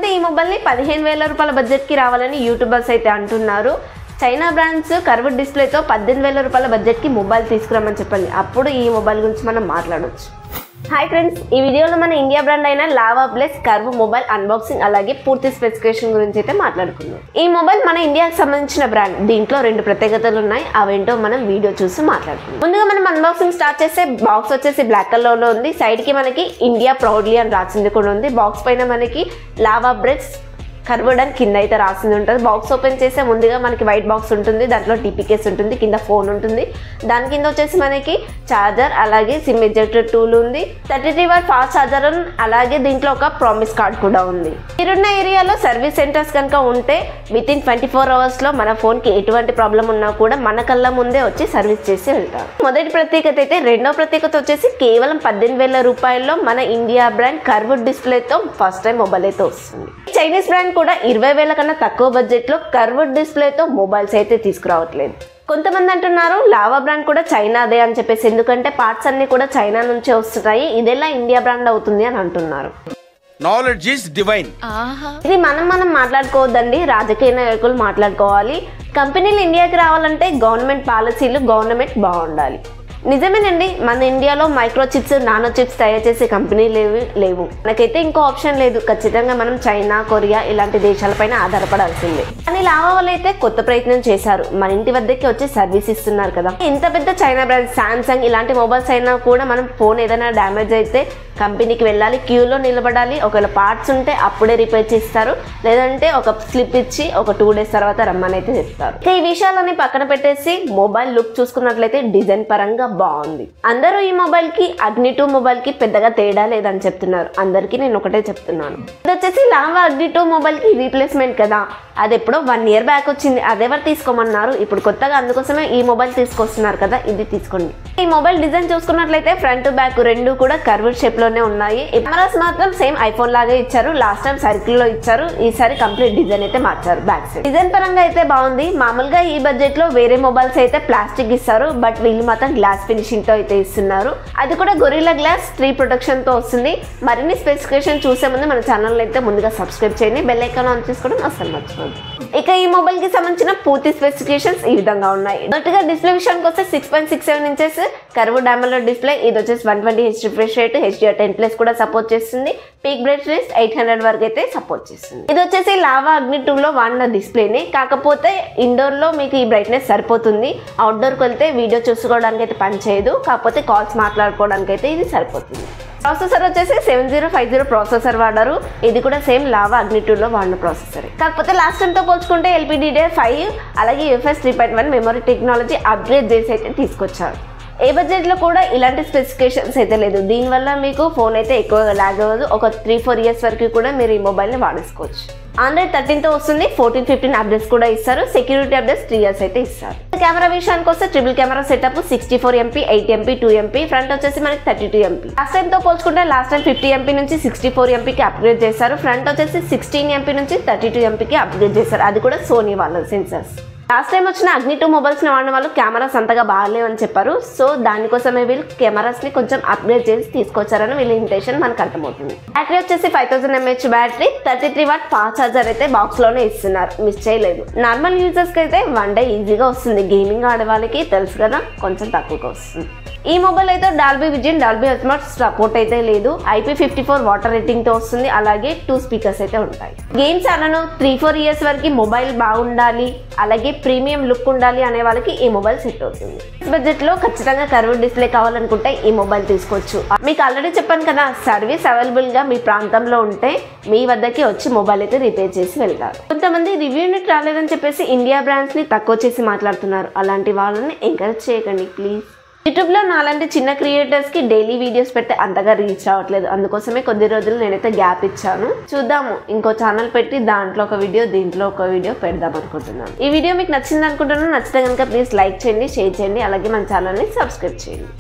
కొంతమంది ఈ మొబైల్ని 15,000 రూపాయల బడ్జెట్కి రావాలని యూట్యూబర్స్ అయితే అంటున్నారు. చైనా బ్రాండ్స్ కర్వ్డ్ డిస్ప్లేతో 18,000 రూపాయల బడ్జెట్కి మొబైల్ తీసుకురామని చెప్పండి. అప్పుడు ఈ మొబైల్ గురించి మనం మాట్లాడవచ్చు. హాయ్ ఫ్రెండ్స్, ఈ వీడియోలో మన ఇండియా బ్రాండ్ అయిన lava plus curve mobile unboxing అలాగే పూర్తి స్పెసిఫికేషన్ గురించి అయితే మాట్లాడుకుందాం. ఈ మొబైల్ మన ఇండియాకి సంబంధించిన బ్రాండ్. దీంట్లో 2 ప్రత్యేకతలు ఉన్నాయి. అవేంటో మనం వీడియో చూసి మాట్లాడుకుందాం. ముందుగా మనం అన్బాక్సింగ్ స్టార్ట్ చేస్తే బాక్స్ వచ్చేసి బ్లాక్ కలర్ లో ఉంది. సైడ్ కి మనకి ఇండియా ప్రౌడ్లీ అని రాసింది కూడా ఉంది. బాక్స్ పైన మనకి లావా ప్లస్ కర్వ్డ్ అని కింద అయితే రాసింది ఉంటుంది. బాక్స్ ఓపెన్ చేస్తే ముందుగా మనకి వైట్ బాక్స్ ఉంటుంది. దాంట్లో టీపీ కేస్ ఉంటుంది, కింద ఫోన్ ఉంటుంది. దాని కింద వచ్చేసి మనకి చార్జర్ అలాగే సిమ్ ఎజెక్టర్ టూల్ ఉంది. 33W ఫాస్ట్ చార్జర్ అలాగే దీంట్లో ఒక ప్రామిస్ కార్డ్ కూడా ఉంది. మీరున్న ఏరియాలో సర్వీస్ సెంటర్స్ కనుక ఉంటే వితిన్ 24 hours లో మన ఫోన్ కి ఎటువంటి ప్రాబ్లం ఉన్నా కూడా మన కళ్ళ ముందే వచ్చి సర్వీస్ చేసి వెళ్తారు. మొదటి ప్రత్యేకత అయితే. రెండో ప్రత్యేకత వచ్చేసి కేవలం 18,000 రూపాయల్లో మన ఇండియా బ్రాండ్ కర్వ్డ్ డిస్ప్లేతో ఫస్ట్ టైం మొబైల్ అయితే వస్తుంది. చైనీస్ బ్రాండ్ కూడా 20,000 కన్నా తక్కువ బడ్జెట్లో కర్వ్డ్ డిస్ప్లేతో మొబైల్స్ అయితే తీసుకురావట్లేదు. కొంతమంది అంటున్నారు లావా బ్రాండ్ కూడా చైనాదే అని చెప్పేసి, ఎందుకంటే పార్ట్స్ అన్ని కూడా చైనా నుంచే వస్తున్నాయి, ఇదెలా ఇండియా బ్రాండ్ అవుతుంది అని అంటున్నారు. Knowledge is divine. ఇది మనం మాట్లాడుకోవద్దండి, రాజకీయ నాయకులు మాట్లాడుకోవాలి. కంపెనీలు ఇండియాకి రావాలంటే గవర్నమెంట్ పాలసీలు, గవర్నమెంట్ బాగుండాలి. నిజమేనండి, మన ఇండియాలో మైక్రో చిప్స్, నానో చిప్స్ తయారు చేసే కంపెనీలు లేవు. మనకైతే ఇంకో ఆప్షన్ లేదు. ఖచ్చితంగా మనం చైనా, కొరియా ఇలాంటి దేశాలపైన ఆధారపడాల్సిందే. కానీ లావా వాళ్ళు అయితే కొత్త ప్రయత్నం చేశారు. మన ఇంటి వద్దకి వచ్చి సర్వీస్ ఇస్తున్నారు కదా. ఇంత పెద్ద చైనా బ్రాండ్ సామ్సంగ్ ఇలాంటి మొబైల్స్ అయినా కూడా మనం ఫోన్ ఏదైనా డ్యామేజ్ అయితే కంపెనీకి వెళ్ళాలి, క్యూలో నిలబడాలి. ఒకవేళ పార్ట్స్ ఉంటే అప్పుడే రిపేర్ చేస్తారు, లేదంటే ఒక స్లిప్ ఇచ్చి ఒక 2 days తర్వాత రమ్మని అయితే చెప్తారు. ఈ విషయాలని పక్కన పెట్టేసి మొబైల్ లుక్ చూసుకున్నట్లయితే డిజైన్ పరంగా బాగుంది. అందరూ ఈ మొబైల్ కి అగ్ని 2 మొబైల్ కి పెద్దగా తేడా లేదని చెప్తున్నారు. అందరికీ నేను ఒకటే చెప్తున్నాను, ఇది వచ్చేసి లావా అగ్ని 2 మొబైల్ కి రీప్లేస్మెంట్ కదా. అది ఎప్పుడో 1 year బ్యాక్ వచ్చింది. అదెవరు తీసుకోమన్నారు? ఇప్పుడు కొత్తగా అందుకోసమే ఈ మొబైల్ తీసుకొస్తున్నారు కదా, ఇది తీసుకోండి. ఈ మొబైల్ డిజైన్ చూసుకున్నట్లయితే ఫ్రంట్ బ్యాక్ రెండు కూడా కర్వ్డ్ షేప్ లోనే ఉన్నాయి. కెమెరాస్ మాత్రం సేమ్ ఐఫోన్ లాగే ఇచ్చారు. లాస్ట్ టైం సర్కిల్ లో ఇచ్చారు, ఈసారి కంప్లీట్ డిజైన్ అయితే మార్చారు. బ్యాక్ సైడ్ డిజైన్ పరంగా అయితే బాగుంది. మామూలుగా ఈ బడ్జెట్ లో వేరే మొబైల్స్ అయితే ప్లాస్టిక్ ఇస్తారు, బట్ వీళ్ళు మాత్రం గ్లాస్ ఫినిషింగ్ తో అయితే ఇస్తున్నారు. అది కూడా గొరిల్లా గ్లాస్ 3 ప్రొటెక్షన్ తో వస్తుంది. మరిన్ని స్పెసిఫికేషన్ చూసే ముందు మన ఛానల్ అయితే ముందుగా సబ్స్క్రైబ్ చేయండి, బెల్ ఐకాన్ ఆన్ చేసుకోవడం అసలు మర్చిపోద్దు. ఇక ఈ మొబైల్ కి సంబంధించిన పూర్తి స్పెసిఫికేషన్స్ ఈ విధంగా ఉన్నాయి. మొదటిగా డిస్ప్లే విషయానికి వస్తే 6.67 inches కర్వ్డ్ AMOLED డిస్ప్లే. ఇది వచ్చేసి 120Hz రిఫ్రెష్ రేట్, HDR10+ కూడా సపోర్ట్ చేస్తుంది. పీక్ బ్రైట్నెస్ 800 వరకు అయితే సపోర్ట్ చేస్తుంది. ఇది వచ్చేసి లావా అగ్ని 2లో వాడిన డిస్ప్లేనే, కాకపోతే ఇండోర్ లో మీకు ఈ బ్రైట్నెస్ సరిపోతుంది. అవుట్డోర్కి వెళ్తే వీడియో చూసుకోవడానికి అయితే పనిచేయదు, కాకపోతే కాల్స్ మాట్లాడుకోవడానికి అయితే ఇది సరిపోతుంది. ప్రాసెసర్ వచ్చేసి 7050 ప్రాసెసర్ వాడారు. ఇది కూడా సేమ్ లావా అగ్ని 2లో వాడిన ప్రాసెసర్. కాకపోతే లాస్ట్ టైంతో పోల్చుకుంటే LPDDR5 అలాగే UFS 3.1 మెమరీ టెక్నాలజీ అప్గ్రేడ్ చేసి అయితే తీసుకొచ్చారు. ఏ బడ్జెట్లో కూడా ఇలాంటి స్పెసిఫికేషన్స్ అయితే లేదు. దీనివల్ల మీకు ఫోన్ అయితే ఎక్కువగా లాగ్ అవ్వదు. ఒక 3-4 years వరకు కూడా మీరు ఈ మొబైల్ని వాడేసుకోవచ్చు. Android 13తో వస్తుంది. 14-15 అప్డేట్స్ కూడా ఇస్తారు. సెక్యూరిటీ అప్డేట్స్ 3 years అయితే ఇస్తారు. కెమెరా విషయానికి వస్తే triple camera setup 64MP, 8MP, 2MP. Front వచ్చేసి మనకి 32MP. లాస్ట్ టైంతో పోల్చుకుంటే లాస్ట్ టైం 50MP నుంచి 64MPకి అప్గ్రేడ్ చేశారు. ఫ్రంట్ వచ్చేసి 16MP నుంచి 32MPకి అప్గ్రేడ్ చేశారు. అది కూడా సోనీ వాళ్ళ సెన్సర్స్. లాస్ట్ టైం వచ్చిన అగ్ని 2 మొబైల్స్ని వాడిన వాళ్ళు కెమెరాస్ అంతగా బాగాలేవని చెప్పారు. సో దానికోసమే వీళ్ళు కెమెరాస్ని కొంచెం అప్గ్రేడ్ చేసి తీసుకొచ్చారని వీళ్ళ ఇంటెన్షన్ మనకు అర్థమవుతుంది. బ్యాటరీ వచ్చేసి 5000 mAh battery, 33W fast charger అయితే బాక్స్ లోనే ఇస్తున్నారు, మిస్ చేయలేదు. నార్మల్ యూజర్స్కి అయితే 1 day ఈజీగా వస్తుంది. గేమింగ్ ఆడే వాళ్ళకి తెలుసు కదా, కొంచెం తక్కువగా వస్తుంది. ఈ మొబైల్ అయితే Dolby vision, Dolby Atmos support అయితే లేదు. IP54 వాటర్ రేటింగ్ తో వస్తుంది. అలాగే 2 స్పీకర్స్ అయితే ఉంటాయి. గేమ్స్ ఆడను 3-4 years వరకు మొబైల్ బాగుండాలి, అలాగే ప్రీమియం లుక్ ఉండాలి అనే వాళ్ళకి ఈ మొబైల్ సెట్ అవుతుంది. బడ్జెట్ లో ఖచ్చితంగా కర్వ్డ్ డిస్ప్లే కావాలనుకుంటే ఈ మొబైల్ తీసుకోవచ్చు. మీకు ఆల్రెడీ చెప్పాను కదా, సర్వీస్ అవైలబుల్ గా మీ ప్రాంతంలో ఉంటే మీ వద్దకి వచ్చి మొబైల్ అయితే రిపేర్ చేసి వెళ్తారు. కొంతమంది రివ్యూ యూనిట్ రాలేదని చెప్పేసి ఇండియా బ్రాండ్స్ ని తక్కువ చేసి మాట్లాడుతున్నారు. అలాంటి వాళ్ళని ఎంకరేజ్ చేయకండి ప్లీజ్. యూట్యూబ్లో నాలాంటి చిన్న క్రియేటర్స్కి డైలీ వీడియోస్ పెడితే అంతగా రీచ్ రావట్లేదు. అందుకోసమే కొద్ది రోజులు నేనైతే గ్యాప్ ఇచ్చాను. చూద్దాము, ఇంకో ఛానల్ పెట్టి దాంట్లో ఒక వీడియో, దీంట్లో ఒక వీడియో పెడదాం అనుకుంటున్నాను. ఈ వీడియో మీకు నచ్చింది అనుకుంటున్నాను. నచ్చితే కనుక ప్లీజ్ లైక్ చేయండి, షేర్ చేయండి, అలాగే మన ఛానల్ని సబ్స్క్రైబ్ చేయండి.